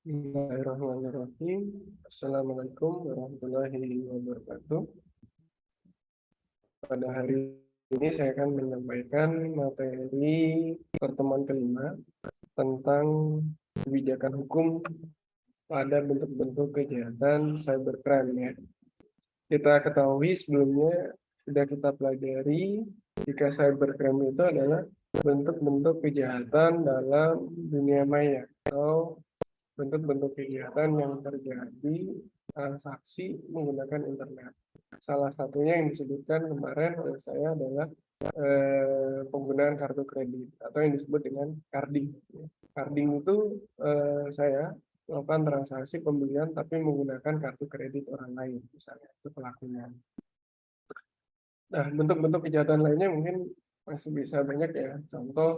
Bismillahirrahmanirrahim. Assalamualaikum warahmatullahi wabarakatuh. Pada hari ini saya akan menyampaikan materi pertemuan kelima tentang kebijakan hukum pada bentuk-bentuk kejahatan cybercrime ya. Kita ketahui sebelumnya sudah kita pelajari jika cybercrime itu adalah bentuk-bentuk kejahatan dalam dunia maya atau bentuk-bentuk kegiatan yang terjadi transaksi menggunakan internet. Salah satunya yang disebutkan kemarin oleh saya adalah penggunaan kartu kredit atau yang disebut dengan carding. Carding itu saya melakukan transaksi pembelian tapi menggunakan kartu kredit orang lain, misalnya itu pelakunya. Nah, bentuk-bentuk kejahatan lainnya mungkin masih bisa banyak ya. Contoh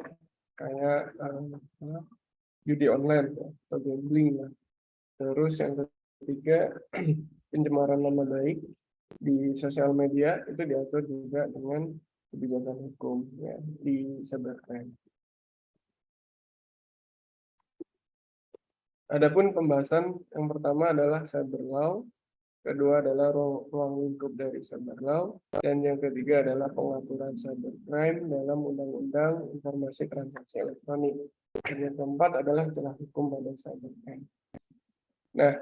kayak judi online atau gambling. Terus yang ketiga, pencemaran nama baik di sosial media itu diatur juga dengan kebijakan hukum ya di cybercrime. Adapun pembahasan yang pertama adalah cyber law, kedua adalah ruang lingkup dari cyber law, dan yang ketiga adalah pengaturan cybercrime dalam Undang-Undang Informasi Transaksi Elektronik. Dan yang keempat adalah celah hukum pada cybercrime. Nah,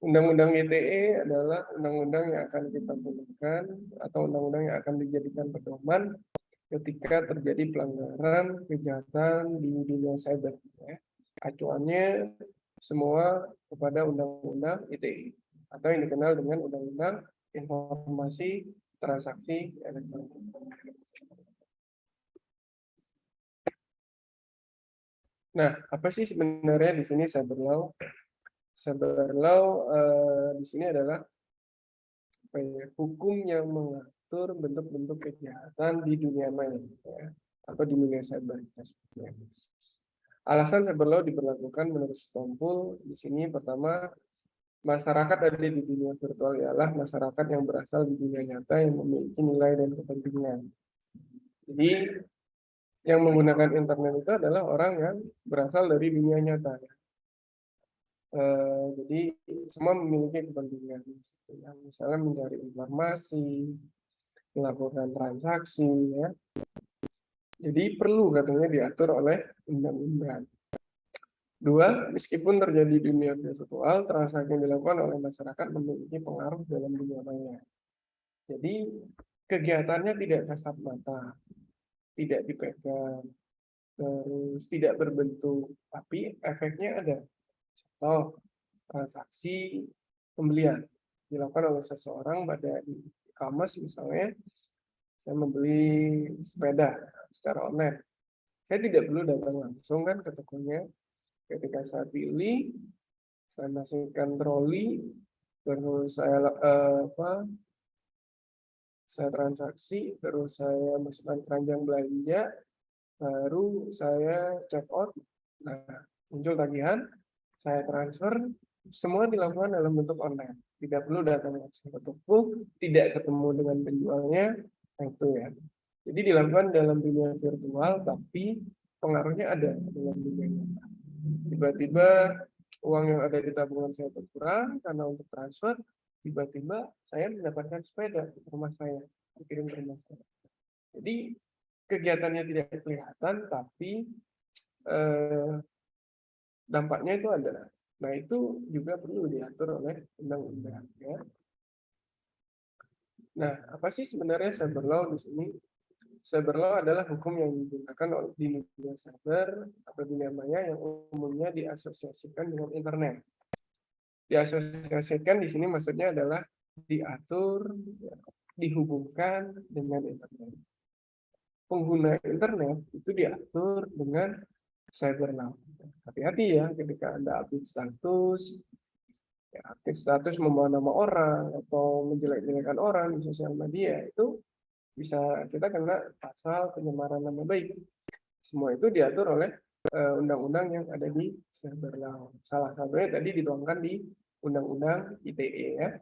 Undang-Undang ITE adalah undang-undang yang akan kita gunakan atau undang-undang yang akan dijadikan pedoman ketika terjadi pelanggaran kejahatan di dunia cyber. Ya. Acuannya semua kepada Undang-Undang ITE atau yang dikenal dengan Undang-Undang Informasi Transaksi Elektronik. Nah, apa sih sebenarnya di sini cyber law? Cyber law di sini adalah hukum yang mengatur bentuk-bentuk kejahatan di dunia maya ya, atau di dunia cyber. Ya. Alasan cyber law diberlakukan menurut Stompul di sini pertama, masyarakat ada di dunia virtual ialah masyarakat yang berasal di dunia nyata yang memiliki nilai dan kepentingan. Jadi yang menggunakan internet itu adalah orang yang berasal dari dunia nyata. Ya. Jadi semua memiliki kepentingan, misalnya mencari informasi, melakukan transaksi, ya. Jadi perlu katanya diatur oleh undang-undang. Dua, meskipun terjadi di dunia virtual, transaksi yang dilakukan oleh masyarakat memiliki pengaruh dalam dunia maya. Jadi kegiatannya tidak kasat mata, tidak dipegang, terus tidak berbentuk, tapi efeknya ada. Contoh, transaksi pembelian dilakukan oleh seseorang pada e-commerce misalnya, saya membeli sepeda secara online. Saya tidak perlu datang langsung kan ke tokonya. Ketika saya pilih, saya masukkan troli, terus saya transaksi, terus saya masukkan keranjang belanja, baru saya check out. Nah, muncul tagihan, saya transfer, semua dilakukan dalam bentuk online. Tidak perlu datang langsung ke toko, tidak ketemu dengan penjualnya, itu ya. Jadi dilakukan dalam dunia virtual, tapi pengaruhnya ada dalam dunia nyata. Tiba-tiba uang yang ada di tabungan saya berkurang karena untuk transfer, tiba-tiba saya mendapatkan sepeda ke rumah saya, dikirim ke rumah saya. Jadi kegiatannya tidak kelihatan, tapi dampaknya itu ada. Nah, itu juga perlu diatur oleh undang-undang. Ya. Nah, apa sih sebenarnya cyber law di sini? Cyber law adalah hukum yang digunakan di dunia cyber atau dunia maya yang umumnya diasosiasikan dengan internet. Diasosiasikan di sini maksudnya adalah diatur, dihubungkan dengan internet. Pengguna internet itu diatur dengan cyber law. Hati-hati ya ketika Anda update status, ya, update status membawa nama orang atau menjelek-jelekan orang di sosial media, itu bisa kita kena pasal pencemaran nama baik. Semua itu diatur oleh undang-undang yang ada di cyber law. Salah satunya tadi dituangkan di Undang-Undang ITE ya.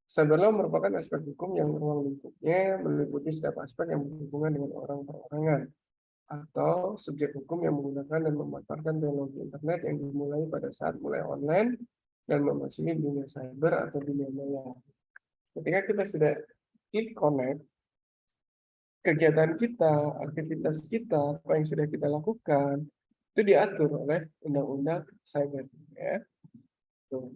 Cyber law merupakan aspek hukum yang ruang lingkupnya meliputi setiap aspek yang berhubungan dengan orang perorangan. atau subjek hukum yang menggunakan dan memanfaatkan teknologi internet yang dimulai pada saat mulai online dan memasuki dunia cyber atau dunia maya. Ketika kita sudah klik connect, kegiatan kita, aktivitas kita, apa yang sudah kita lakukan, itu diatur oleh undang-undang cyber. Ya. Tuh.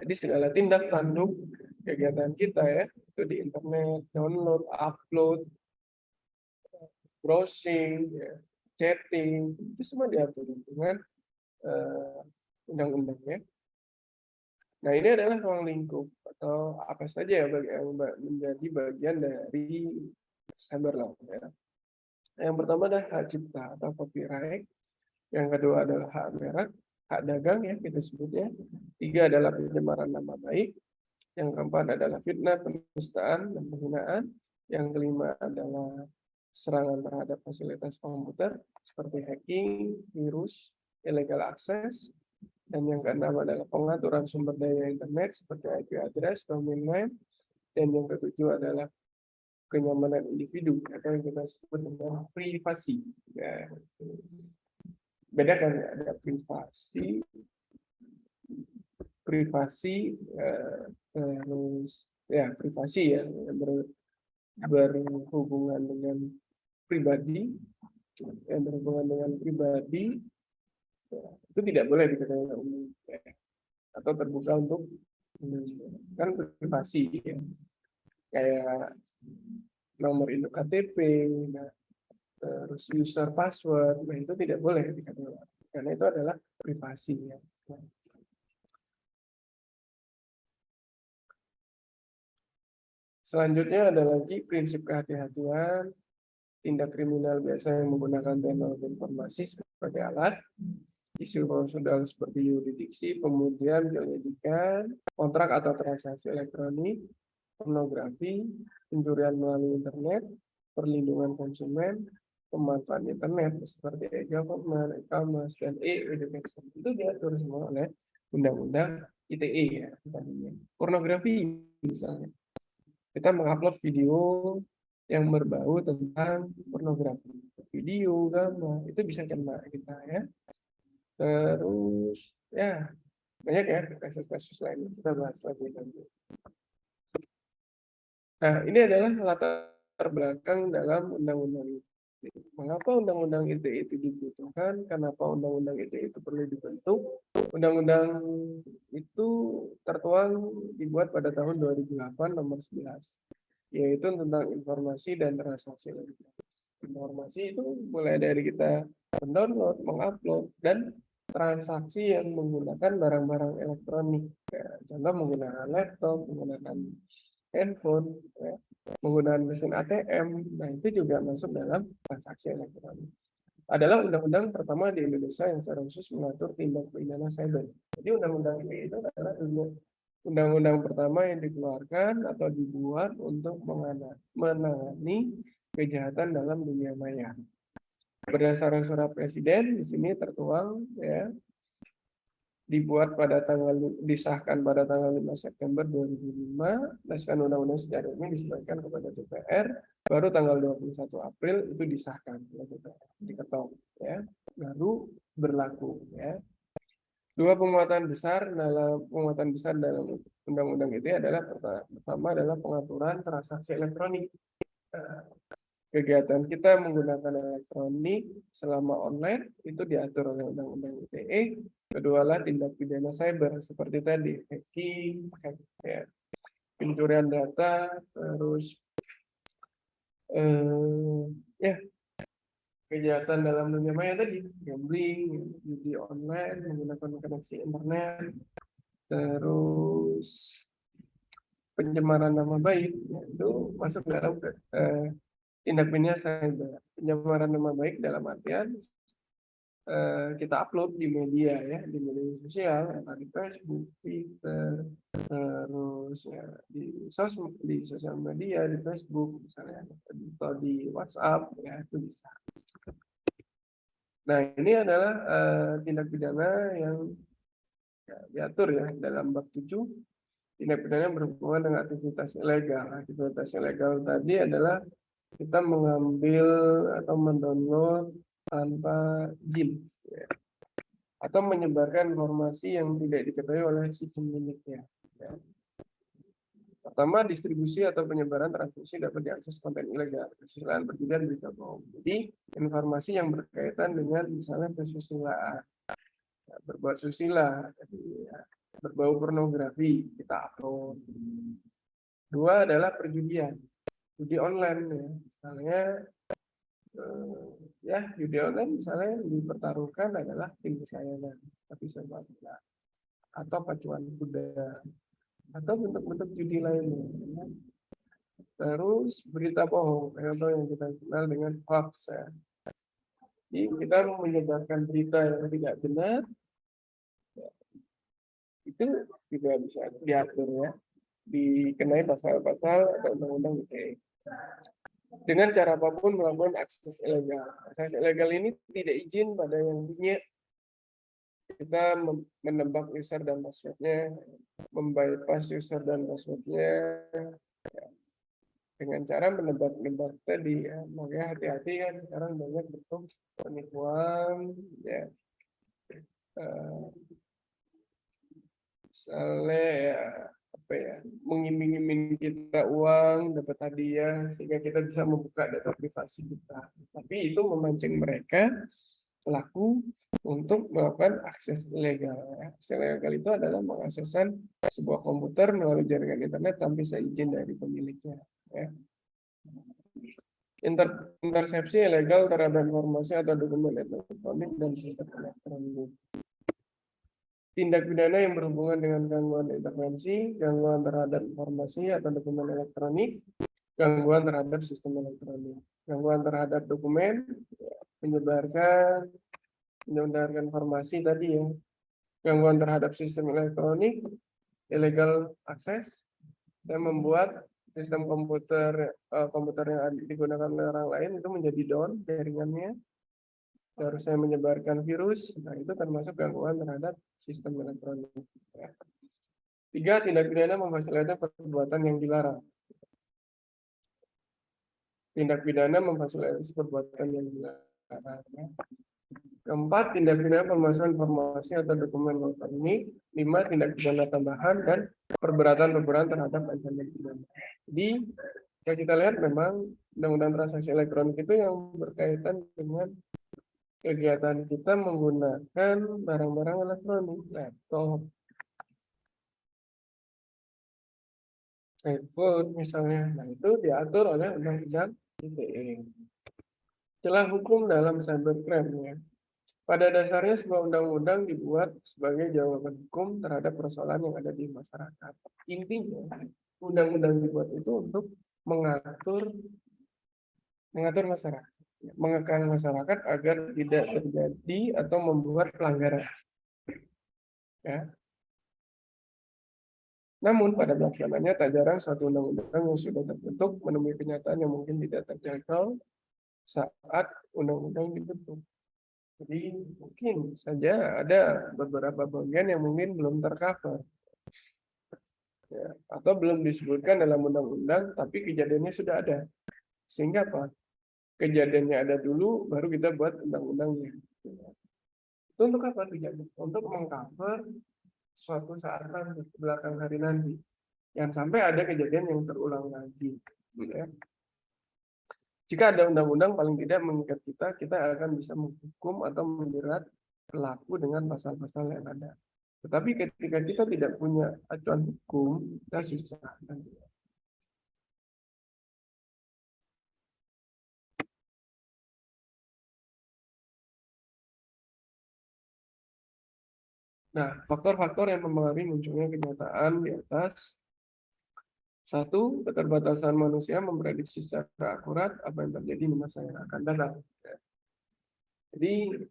Jadi segala tindak tanduk kegiatan kita ya, itu di internet, download, upload, browsing, ya, chatting, itu semua diatur dengan undang-undangnya. Nah, ini adalah ruang lingkup atau apa saja yang menjadi bagian dari cyber law. Ya. Yang pertama adalah hak cipta atau copyright. Yang kedua adalah hak merek, hak dagang ya kita sebutnya. Tiga adalah pencemaran nama baik. Yang keempat adalah fitnah, penistaan, dan penghinaan. Yang kelima adalah serangan terhadap fasilitas komputer seperti hacking, virus, illegal access. Dan yang keenam adalah pengaturan sumber daya internet seperti IP address, domain name. Dan yang ketujuh adalah kenyamanan individu atau yang kita sebut dengan privasi. Ya. Bedakan ya, ada privasi terus ya privasi ya berhubungan dengan pribadi, yang berhubungan dengan pribadi ya, itu tidak boleh dikatakan umum ya, atau terbuka untuk kan privasi ya. Kayak nomor induk KTP, nah, terus user password, nah itu tidak boleh dikatakan karena itu adalah privasi ya. Selanjutnya ada lagi prinsip kehati-hatian, tindak kriminal biasa yang menggunakan teknologi informasi sebagai alat, isu prosedural seperti yurisdiksi, pemutihan, penyelidikan, kontrak atau transaksi elektronik, pornografi, pencurian melalui internet, perlindungan konsumen, pemanfaatan internet seperti e-government, e-commerce, dan e-education. Itu diatur semua oleh Undang-Undang ITE ya. Pornografi misalnya. Kita mengupload video yang berbau tentang pornografi. Video, gambar, itu bisa kena kita ya. Terus ya banyak ya kasus-kasus lain kita bahas lagi nanti. Nah, ini adalah latar belakang dalam undang-undang ITE. Mengapa undang-undang ITE itu dibutuhkan? Kenapa undang-undang ITE itu perlu dibentuk? Undang-undang itu tertuang dibuat pada tahun 2008 nomor 11, yaitu tentang informasi dan transaksi elektronik. Informasi itu mulai dari kita mendownload, mengupload, dan transaksi yang menggunakan barang-barang elektronik. Ya, contoh menggunakan laptop, menggunakan handphone, ya, menggunakan mesin ATM. Nah, itu juga masuk dalam transaksi elektronik. Adalah undang-undang pertama di Indonesia yang secara khusus mengatur tindak pidana cyber. Jadi undang-undang ini itu adalah undang-undang pertama yang dikeluarkan atau dibuat untuk menangani kejahatan dalam dunia maya. Berdasarkan surat presiden di sini tertuang ya, disahkan pada tanggal 5 September 2005, naskah undang-undang secara ini disampaikan kepada DPR, baru tanggal 21 April itu disahkan oleh DPR, diketok ya, baru berlaku ya. Dua penguatan besar dalam undang-undang itu adalah pertama adalah pengaturan transaksi elektronik. Kegiatan kita menggunakan elektronik selama online itu diatur oleh Undang-Undang ITE. Kedua adalah tindak pidana cyber seperti tadi hacking, ya, pencurian data, terus ya kejahatan dalam dunia maya tadi, gambling, judi online, menggunakan koneksi internet, terus pencemaran nama baik, ya, itu masuk dalam tindak pidana cyber. Pencemaran nama baik dalam artian kita upload di media ya, di media sosial, di Facebook, Twitter, terus ya di sosial media, di Facebook misalnya, atau di WhatsApp ya itu bisa. Nah, ini adalah tindak pidana yang ya, diatur ya dalam bab 7, tindak pidana berhubungan dengan aktivitas ilegal. Aktivitas ilegal tadi adalah kita mengambil atau mendownload tanpa izin, ya. Atau menyebarkan informasi yang tidak diketahui oleh si pemiliknya. Ya. Pertama, distribusi atau penyebaran transmisi dapat diakses konten ilegal, kesusilaan, perjudian, berita bohong. Jadi, informasi yang berkaitan dengan misalnya kesusilaan, ya, berbuat susila, ya, berbau pornografi, kita upload. Dua adalah perjudian, judi online, ya. Misalnya, ya judi online misalnya yang dipertaruhkan adalah tim kesayangan, tapi sepak bola atau pacuan kuda atau bentuk-bentuk judi lainnya. Ya. Terus berita bohong atau yang kita kenal dengan hoax, ya. Jadi kita menyebarkan berita yang tidak benar, ya, itu juga bisa diatur, ya, dikenai pasal-pasal atau undang-undang ITE. Dengan cara apapun melakukan akses ilegal. Akses ilegal ini tidak izin pada yang punya. Kita menebak user dan passwordnya, membypass user dan passwordnya, ya, dengan cara menebak-nebak tadi, ya. Makanya hati-hati kan sekarang banyak bentuk penipuan, ya. Misalnya ya apa ya, mengiming-iming kita uang, dapat hadiah sehingga kita bisa membuka data privasi kita. Tapi itu memancing mereka pelaku untuk melakukan akses ilegal. Akses ilegal itu adalah mengakseskan sebuah komputer melalui jaringan internet tanpa izin dari pemiliknya. Ya. Intersepsi ilegal terhadap informasi atau dokumen elektronik dan sistem elektronik. Tindak pidana yang berhubungan dengan gangguan intervensi, gangguan terhadap informasi atau dokumen elektronik, gangguan terhadap sistem elektronik, gangguan terhadap dokumen, menyebarkan informasi tadi, ya, gangguan terhadap sistem elektronik, illegal access, dan membuat sistem komputer yang digunakan oleh orang lain itu menjadi down jaringannya, harusnya menyebarkan virus. Nah, itu termasuk gangguan terhadap sistem elektronik. Ya. 3, tindak pidana memfasilitasi perbuatan yang dilarang. Tindak pidana memfasilitasi perbuatan yang dilarang. Ya. Keempat, tindak pidana pemalsuan informasi atau dokumen elektronik. 5, tindak pidana tambahan dan perberatan terhadap ancaman pidana. Jadi, yang kita lihat memang undang-undang transaksi elektronik itu yang berkaitan dengan kegiatan kita menggunakan barang-barang elektronik, laptop, handphone misalnya. Nah, itu diatur oleh undang-undang ITE. Celah hukum dalam cybercrime, ya. Pada dasarnya sebuah undang-undang dibuat sebagai jawaban hukum terhadap persoalan yang ada di masyarakat. Intinya, undang-undang dibuat itu untuk mengatur masyarakat, mengekang masyarakat agar tidak terjadi atau membuat pelanggaran. Ya. Namun pada pelaksanaannya tak jarang suatu undang-undang yang sudah terbentuk menemui kenyataan yang mungkin tidak terjangkau saat undang-undang dibentuk. Jadi mungkin saja ada beberapa bagian yang mungkin belum tercover, ya, atau belum disebutkan dalam undang-undang, tapi kejadiannya sudah ada. Sehingga apa? Kejadiannya ada dulu, baru kita buat undang-undangnya. Itu untuk apa tujuannya? Untuk mengcover suatu saat nanti, belakang hari nanti, yang sampai ada kejadian yang terulang lagi. Ya. Jika ada undang-undang, paling tidak mengikat kita akan bisa menghukum atau menjerat pelaku dengan pasal-pasal yang ada. Tetapi ketika kita tidak punya acuan hukum, kita susah. Nah, faktor-faktor yang mempengaruhi munculnya kenyataan di atas. 1, keterbatasan manusia memprediksi secara akurat apa yang terjadi di masa yang akan datang. Jadi,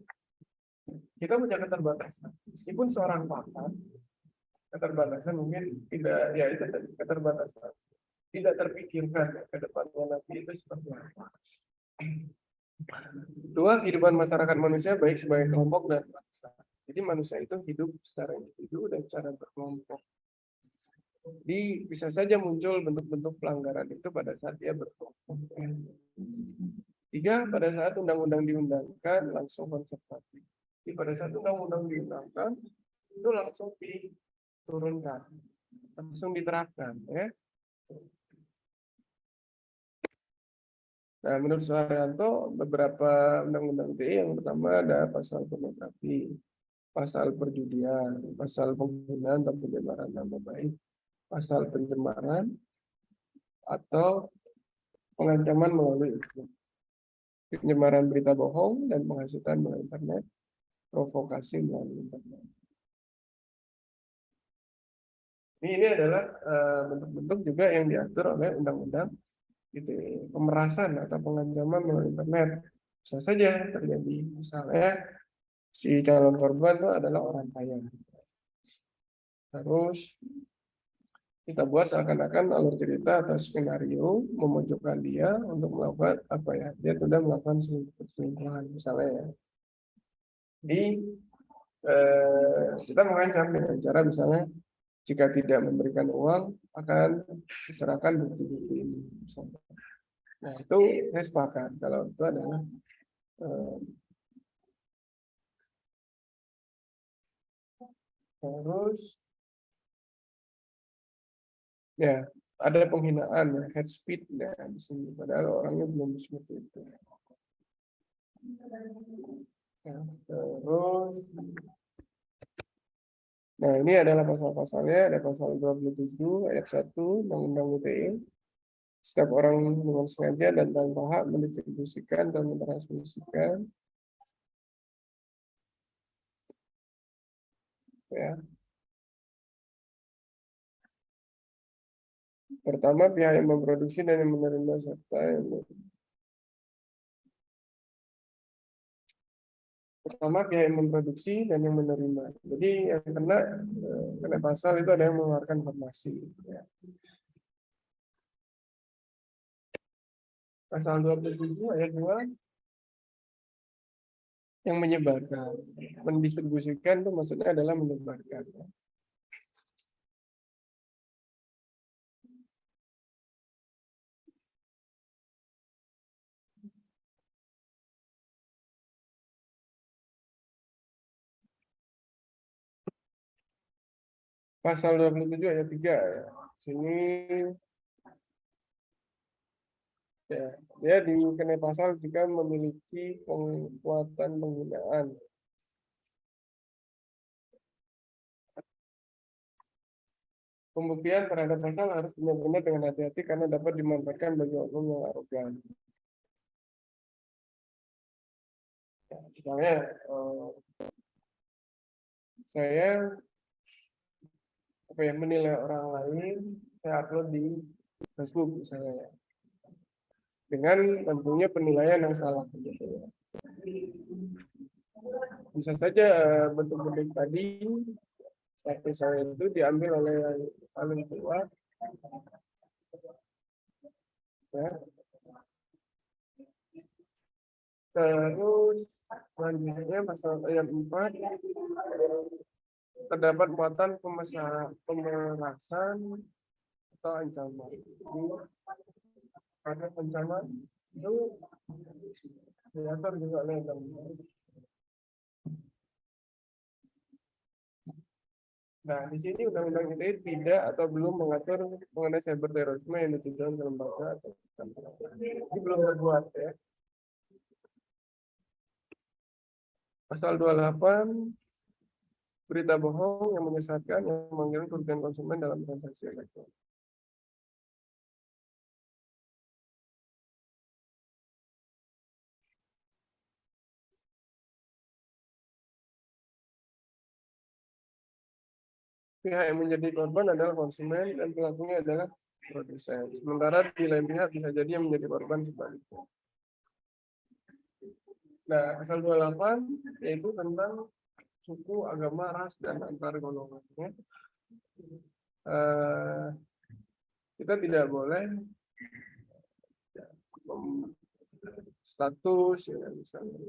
kita punya keterbatasan. Meskipun seorang pakar, keterbatasan mungkin tidak, ya itu keterbatasan. Tidak terpikirkan ke depannya nanti itu seperti apa. 2, kehidupan masyarakat manusia baik sebagai kelompok dan bangsa. Jadi manusia itu hidup secara individu dan secara berkelompok. Jadi bisa saja muncul bentuk-bentuk pelanggaran itu pada saat dia berkelompok. Tiga, pada saat undang-undang diundangkan langsung konservatif. Jadi pada saat undang-undang diundangkan itu langsung diturunkan, langsung diterapkan, ya. Nah, menurut Suharyanto, beberapa undang-undang ITE yang pertama ada pasal pornografi, pasal perjudian, pasal penghinaan dan pencemaran nama baik, pasal pencemaran atau pengancaman melalui pencemaran berita bohong dan penghasutan melalui internet, provokasi melalui internet. Ini adalah bentuk-bentuk juga yang diatur oleh undang-undang ITE. Pemerasan atau pengancaman melalui internet bisa saja terjadi. Misalnya si calon korban itu adalah orang kaya. Terus kita buat seakan-akan alur cerita atau skenario memojokkan dia untuk melakukan apa ya? Dia sudah melakukan selingkuhan misalnya ya. Jadi kita mengancam dengan cara misalnya jika tidak memberikan uang akan diserahkan bukti-bukti ini. Misalnya. Nah itu saya sepakat kalau itu adalah terus ya ada penghinaan ya, hate speech ya di sini padahal orangnya belum seperti itu. Ya, terus nah ini adalah pasal-pasalnya, ada pasal 27 ayat 1 Undang-Undang ITE. Setiap orang dengan sengaja dan tanpa hak mendistribusikan dan mentransmisikan ya. Pertama pihak yang memproduksi dan yang menerima serta yang pertama pihak yang memproduksi dan yang menerima. Jadi yang kena pasal itu ada yang mengeluarkan informasi. Ya. Pasal 27 ayat 2 yang menyebarkan, mendistribusikan itu maksudnya adalah menyebarkan. Pasal 27 ayat 3 ya. Sini ya, dia dikenai pasal jika memiliki kekuatan penghinaan. Pembuktian terhadap pasal harus benar-benar dengan hati-hati karena dapat dimanfaatkan bagi oknum yang arogan. Ya, misalnya saya menilai orang lain, saya upload di Facebook misalnya, dengan tentunya penilaian yang salah. Bisa saja bentuk-bentuk tadi seperti saya itu diambil oleh yang paling tua, ya. Terus selanjutnya pasal ayat 4 terdapat muatan pemerasan atau ancaman. Jadi, ada ancaman itu diatur juga oleh undang-undang. Nah, di sini undang-undang ITE tidak atau belum mengatur mengenai cyber terorisme yang ditujukan ke lembaga atau ini belum terbuat ya. Pasal 28 berita bohong yang menyesatkan yang mengirim kerugian konsumen dalam transaksi elektronik. Pihak yang menjadi korban adalah konsumen dan pelakunya adalah produsen. Sementara di lain pihak bisa jadi yang menjadi korban sebaliknya. Nah, pasal 28 yaitu tentang suku, agama, ras, dan antar golongan. Kita tidak boleh status ya, misalnya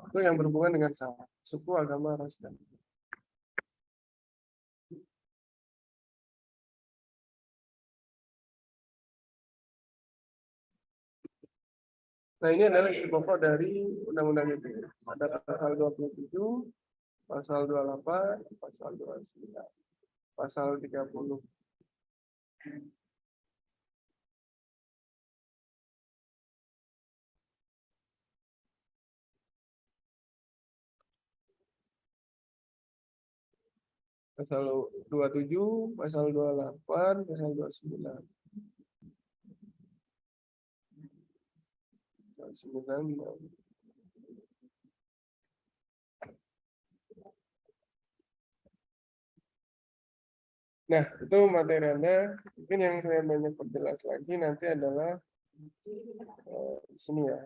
itu yang berhubungan dengan suku, agama, ras, dan Nah, ini adalah isi pokok dari Undang-Undang ITE. Ada pasal 27, pasal 28, pasal 29, pasal 30. Pasal 27, pasal 28, pasal 29. Pasal 9. Nah, itu materialnya. Mungkin yang saya banyak perjelas lagi nanti adalah di sini ya.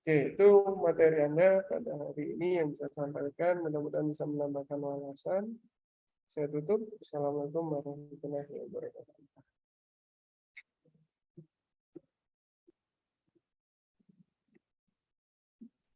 Oke, itu materialnya pada hari ini yang bisa saya sampaikan. Mudah-mudahan bisa menambahkan wawasan. Saya tutup. Assalamualaikum warahmatullahi wabarakatuh.